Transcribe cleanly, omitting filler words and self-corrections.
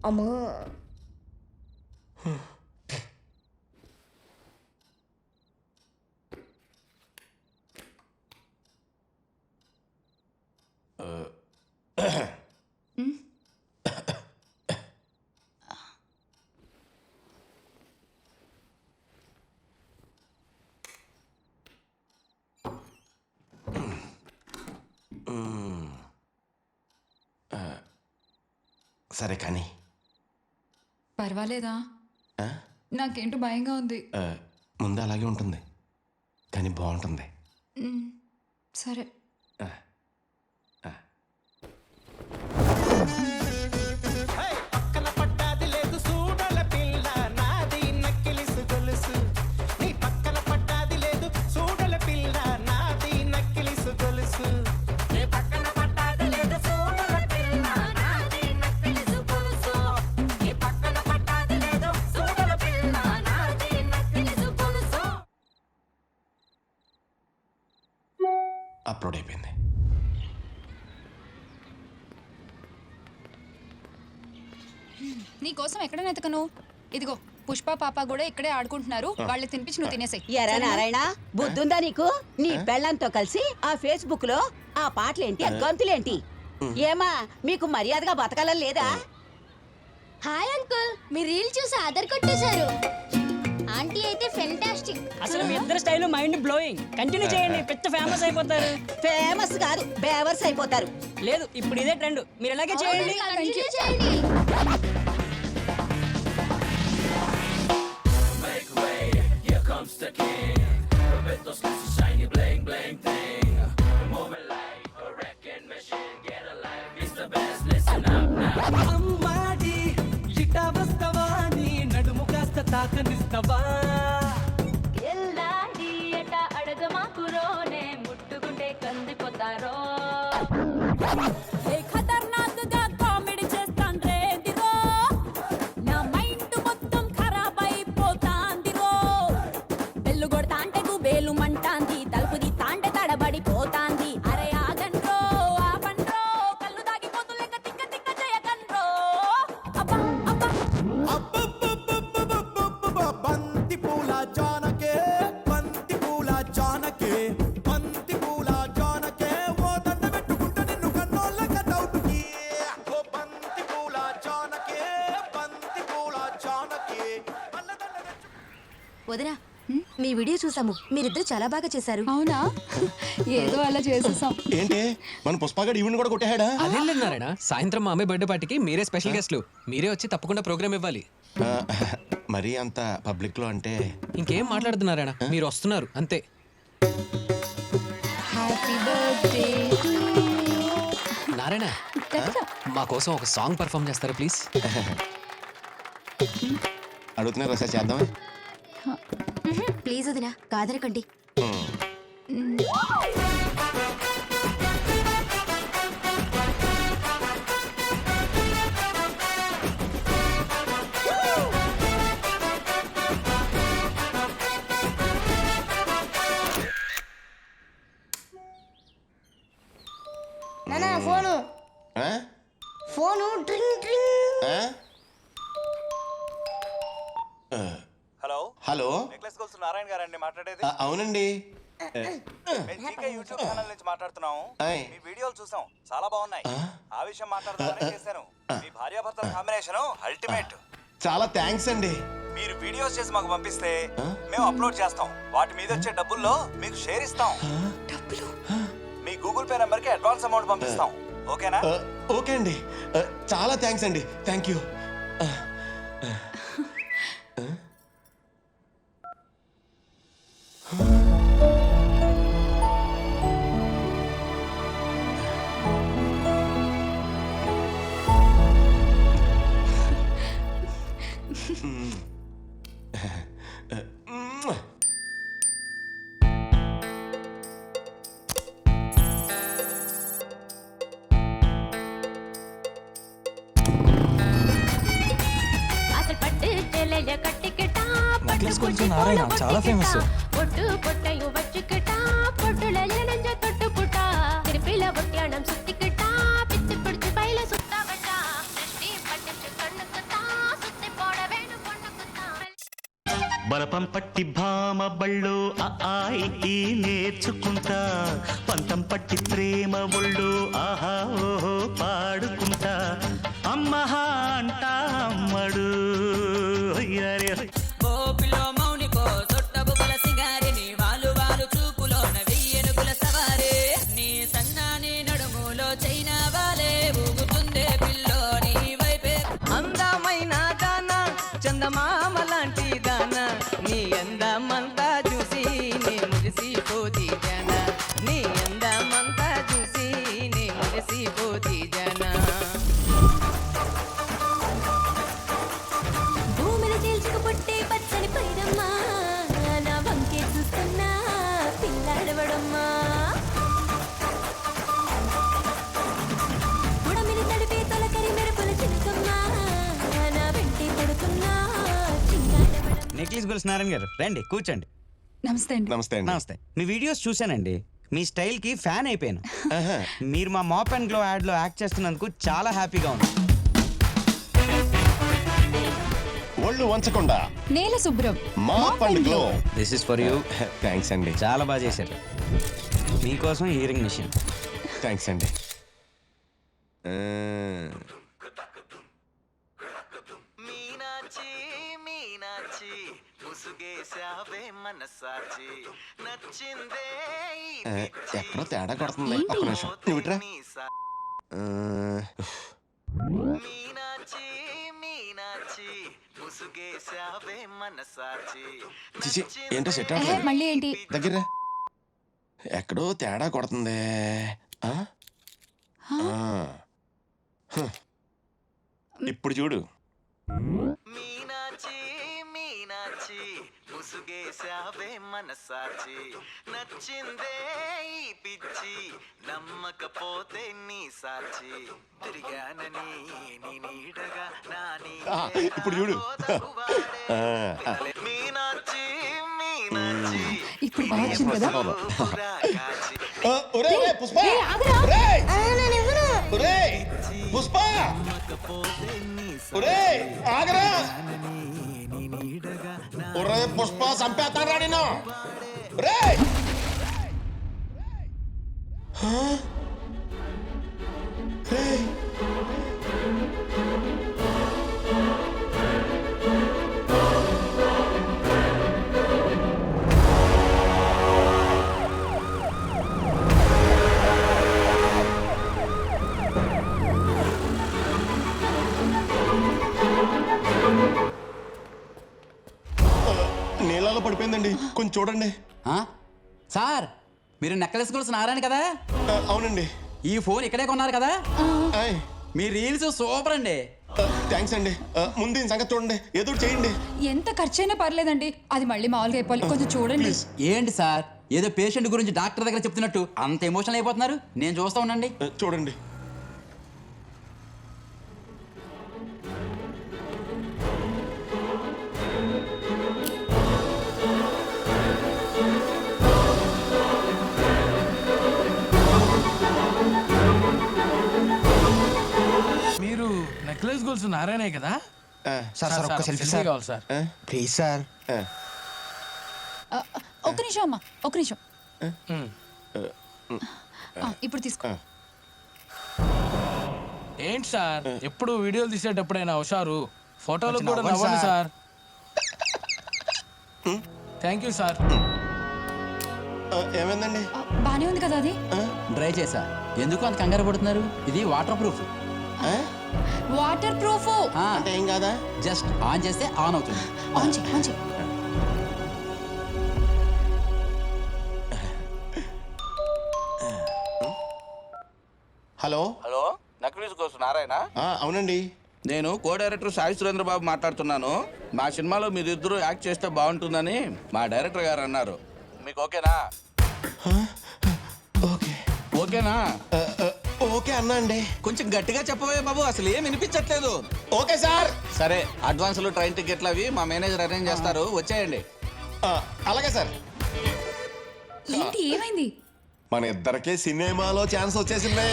అమ్మా సరే కానీ పర్వాలేదా? నాకేంటో భయంగా ఉంది. ముందు అలాగే ఉంటుంది కానీ బాగుంటుంది. సరే. అప్లోడ్ అయిపోయింది. నీకోసం ఎక్కడ నెతకను? ఇదిగో పుష్ప పాప కూడా ఇక్కడే ఆడుకుంటున్నారు. వాళ్ళకి తినిపించి నువ్వు తినేసాయి. ఎరా నారాయణ, బుద్ధుందా నీకు? నీ పెళ్ళంతో కలిసి ఆ ఫేస్బుక్ లో ఆ పాటలేంటి, ఆ గంతులేంటి? ఏమా మీకు మర్యాదగా బతకాలని లేదా? హాయ్ అంకుల్, మీ రీల్ చూసి ఆధార్ కొట్టేశారు. ఆంటీ అయితే ఫెంటాస్టిక్. అసలు మీ ఇద్దరు స్టైల్ మైండ్ బ్లోయింగ్. కంటిన్యూ చేయండి, పెద్ద ఫేమస్ అయిపోతారు. ఫేమస్ కాదు, బేవర్స్ అయిపోతారు. లేదు, ఇప్పుడు ఇదే ట్రెండ్. మీరు ఎలాగే చేయండి. కంటిన్యూ చేయండి. అమ్మాడి ఇటా వస్తవా, నీ నడుము కాస్త తాకనిస్తవా? ఎల్లాడి ఎట అడగమాకురోనే ముట్టుకుంటే కందిపోతారో. ఖతర్నాక్ గా కామెడీ చేస్తాండ్రే దిరో, నా మైండ్ మొత్తం ఖరాబ్ అయిపోతాందిరో. బెల్లు కొడతాంటే గుబేలు మంటాంది, తలుపుది తాంటే తడబడిపోతాంది. అరే ఆగండ్రో ఆపండ్రో, కళ్ళు దాగిపోతు లెక్క తిక్క తిక్క చేయకండ్రో. అబ్బా అబ్బా బంతి పూల జానకే, బంతి పూల జానకే, బంతి పూల జానకే, ఓ దండ పెట్టుకుంటా నిన్ను కన్నోళ్ళ కటౌట్కి. ఓ బంతి పూల జానకే, బంతి పూల జానకే. వదినా, మీ వీడియో చూసాము. మీరిద్దరు చాలా బాగా చేశారు. అవునా? ఏదో అలా చేసేసాం. ఏంటి మన పుష్పగాడు ఈవెంట్ కూడా కొట్టేహాడా? అదేం లేదు నారాయణ, సాయంత్రం మా అమ్మాయి బర్త్డే పార్టీకి మీరే స్పెషల్ గెస్ట్లు. మీరే వచ్చి తప్పకుండా ప్రోగ్రామ్ ఇవ్వాలి. మరీ అంత పబ్లిక్ లో అంటే ఇంకేం మాట్లాడుతున్నారాయణ, మీరు వస్తున్నారు అంతే. హ్యాపీ బర్త్డే నారాయణ, మా కోసం ఒక సాంగ్ పర్ఫామ్ చేస్తారా ప్లీజ్? అడుగుతున్నారు ఒకసారి చేద్దామా? ప్లీజ్ వదినా, కాదనకండి. నానా ఫోను ఆ? ఫోను డ్రింగ్ డ్రింగ్. ఆ? Hello hello, necklace goals Narayana గారండి మాట్లాడేది. అవునండి. మేము జీకే యూట్యూబ్ ఛానల్ నుంచి మాట్లాడుతున్నాము. ఆయ్. మీ వీడియోలు చూసాం, చాలా బాగున్నాయి. ఆ విషయం మాట్లాడదామని చేశాను. మీ భార్యాభర్తల కాంబినేషన్ అల్టిమేట్. చాలా థ్యాంక్స్ అండి. మీరు వీడియోస్ చేసి మాకు పంపిస్తే మేము అప్లోడ్ చేస్తాం. వాటి మీద వచ్చే డబ్బుల్లో మీకు షేర్ ఇస్తాం. మీ గూగుల్ పే నంబర్ కి అడ్వాన్స్ అమౌంట్ పంపిస్తాం. ఓకేనా? ఓకే అండి, చాలా థ్యాంక్స్ అండి. Thank you. అసలు పట్టు చెల్లెల కట్టికిటా, నెక్లెస్ కొంచెం నారాయణ చాలా ఫేమస్. పొట్టు పొట్టయు వచ్చుకిటా, పొట్టుల నంజ తొట్టుకుటా, తిరుపిల ఒట్యాణం సుత్తికిటా, పిచ్చి పిడిచి బయల సుత్తాకటా. బలపం పట్టి భామ బళ్ళు ఆయి నేర్చుకుంటా పంతం పట్టి ప్రేమ ఒళ్ళు ఆహా ఓహో పాడుకుంటా అమ్మహా అంటా అమ్మడు అయ్యారే అందమైన దాన చందమామ లాంటి దాన నీ అందమంతా చూసి నీ మురిసిపోతి జన నీ అందమంతా చూసి నీ మురిసిపోతి జన భూమిని చీల్చుకు పుట్టే పచ్చని పైరమ్మా నా వంకే చూస్తున్నా పిల్లాడవడమ్మా బుడమిని తడిపే తొలకరి మెరుపుల చినుకమ్మా నా వెంటే పడుతున్నా చింగాడవడం నెక్లెస్ గొలుసు నారాయణ గారు రండి కూర్చోండి. నమస్తే అండి. నమస్తే అండి. నమస్తే. మీ వీడియోస్ చూశానండి, మీ స్టైల్ కి ఫ్యాన్ అయిపోయాను. ఆహా. మీరు మా మాప్ అండ్ గ్లో యాడ్ లో యాక్ట్ చేస్తున్నందుకు చాలా హ్యాపీగా ఉంది. ఒళ్ళు వంచకుండా నేల శుభ్రం Mop and Glow. This is for you. Thanks అండి. చాలా బాగా చేశారు. మీకోసం హియరింగ్ మిషన్. థ్యాంక్స్ అండి. మీనాచి మీనాచి ముసుగేశావే మనసాచి నచ్చిందే ఎక్కడో తేడా కొడుతుంది. ఒక్క నిమిషం నువ్వు ఇట్రా. మీనాచి మీనాచి ముసుగేశావే మనసాచి చిచి ఏంటో సెట్ ఏ, అవ్వట్లేదు. మళ్ళీ ఏంటి? దగ్గర ఎక్కడో తేడా కొడుతుంది. ఆ? ఆ. హ్. ఇప్పుడు చూడు. మీనాచి మీనాచి ముసుగేశావే మనసాచి నచ్చిందే ఈ పిచ్చి నమ్మకపోతే నీ సాచి తిరిగానని నీ నీడగా నా ఆ, ఇప్పుడు చూడు. ఆ. మీనాచి మీనాచి ఇప్పుడు బాగా వచ్చింది కదా? ఒరేయ్, పుష్ప! ఒరేయ్! ఒరేయ్, పుష్ప! ఒరేయ్, ఆగరా! ఒరేయ్, పుష్ప చంపేస్తాను రా నిన్ను. ఒరేయ్! హా? ఒరేయ్! నీళ్ళలో పడిపోయిందండి, కొంచెం చూడండి. సార్, మీరు నెక్లెస్ గొలుసు నారాయణ కదా? అవునండి. ఈ ఫోన్ ఇక్కడే కొన్నారు కదా? ఆయ్. మీ రీల్స్ సూపర్ అండి. థ్యాంక్స్ అండి. ముందు దీని సంగతి చూడండి, ఏదో ఒకటి చేయండి. ఎంత ఖర్చైనా పర్లేదండి, అది మళ్ళీ మామూలుగా అయిపోవాలి. కొంచెం చూడండి. ఏంటి సార్, ఏదో పేషెంట్ గురించి డాక్టర్ దగ్గర చెప్తున్నట్టు అంత ఎమోషనల్ అయిపోతున్నారు? నేను చూస్తా ఉండండి. చూడండి. మీరు నెక్లెస్ గోల్స్ నారాయణ కదా? సార్ సార్ ఒక్క సెల్ఫీ సార్. కావాలి సార్. Please sir. ఒక్క నిమిషం అమ్మా, ఒక్క నిమిషం. ఇప్పుడు తీసుకో. ఏంటి సార్ ఎప్పుడు వీడియోలు తీసేటప్పుడైనా హుషారు, ఫోటోలు కూడా నవ్వండి నవ్వండి sir. Sir. Thank you sir. ఏమైందండి? బానే ఉంది కదా అది? డ్రై చేసా. ఎందుకు అంత కంగారు పడుతున్నారు? ఇది వాటర్ ప్రూఫ్. Water proof. అంటే ఏం కాదా? జస్ట్ ఆన్ చేస్తే ఆన్ అవుతుంది. ఆన్ చెయ్, ఆన్ చెయ్. హలో. హలో, నక్లీస్ కోసం నారాయణ. అవునండి. నేను కో డైరెక్టర్ సాయి సురేంద్ర బాబు మాట్లాడుతున్నాను. మా సినిమాలో మీరిద్దరూ యాక్ట్ చేస్తే బాగుంటుందని మా డైరెక్టర్ గారు అన్నారు. మీకు ఓకేనా? ఓకే. ఓకేనా? ఓకే అన్నా అండి. కొంచెం గట్టిగా చెప్పవే బాబు, అసలు ఏం వినిపించట్లేదు. Okay sir. సరే, అడ్వాన్స్లు ట్రైన్ టికెట్లు అవి మా మేనేజర్ అరేంజ్ చేస్తారు, వచ్చేయండి. అలాగే సార్. ఏంటి, ఏమైంది? మన ఇద్దరికి సినిమాలో ఛాన్స్ వచ్చేసింది.